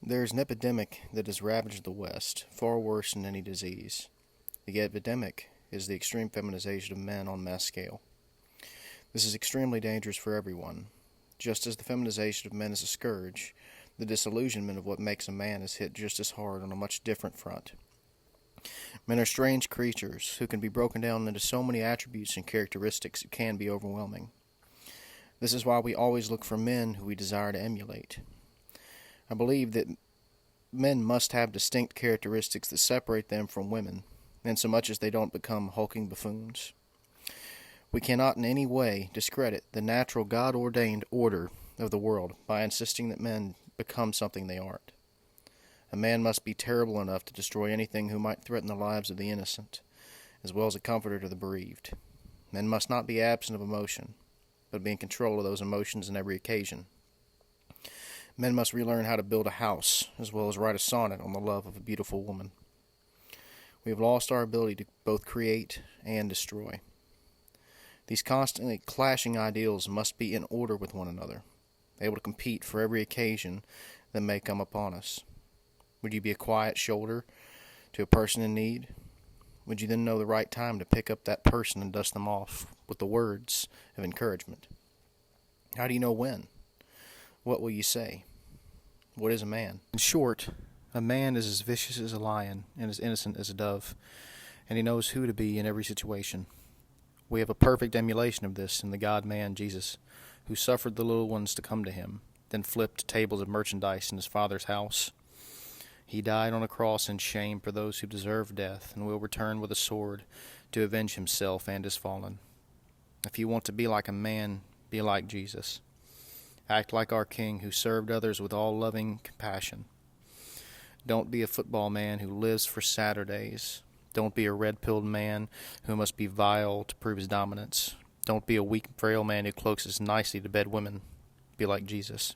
There is an epidemic that has ravaged the West, far worse than any disease. The epidemic is the extreme feminization of men on mass scale. This is extremely dangerous for everyone. Just as the feminization of men is a scourge, the disillusionment of what makes a man is hit just as hard on a much different front. Men are strange creatures who can be broken down into so many attributes and characteristics it can be overwhelming. This is why we always look for men who we desire to emulate. I believe that men must have distinct characteristics that separate them from women, insomuch as they don't become hulking buffoons. We cannot in any way discredit the natural God-ordained order of the world by insisting that men become something they aren't. A man must be terrible enough to destroy anything who might threaten the lives of the innocent, as well as a comforter to the bereaved. Men must not be absent of emotion, but be in control of those emotions on every occasion. Men must relearn how to build a house, as well as write a sonnet on the love of a beautiful woman. We have lost our ability to both create and destroy. These constantly clashing ideals must be in order with one another, able to compete for every occasion that may come upon us. Would you be a quiet shoulder to a person in need? Would you then know the right time to pick up that person and dust them off with the words of encouragement? How do you know when? What will you say? What is a man? In short, a man is as vicious as a lion and as innocent as a dove, and he knows who to be in every situation. We have a perfect emulation of this in the God-man Jesus, who suffered the little ones to come to him, then flipped tables of merchandise in his Father's house. He died on a cross in shame for those who deserve death, and will return with a sword to avenge himself and his fallen. If you want to be like a man, be like Jesus. Act like our King, who served others with all loving compassion. Don't be a football man who lives for Saturdays. Don't be a red-pilled man who must be vile to prove his dominance. Don't be a weak, frail man who cloaks as nicely to bed women. Be like Jesus.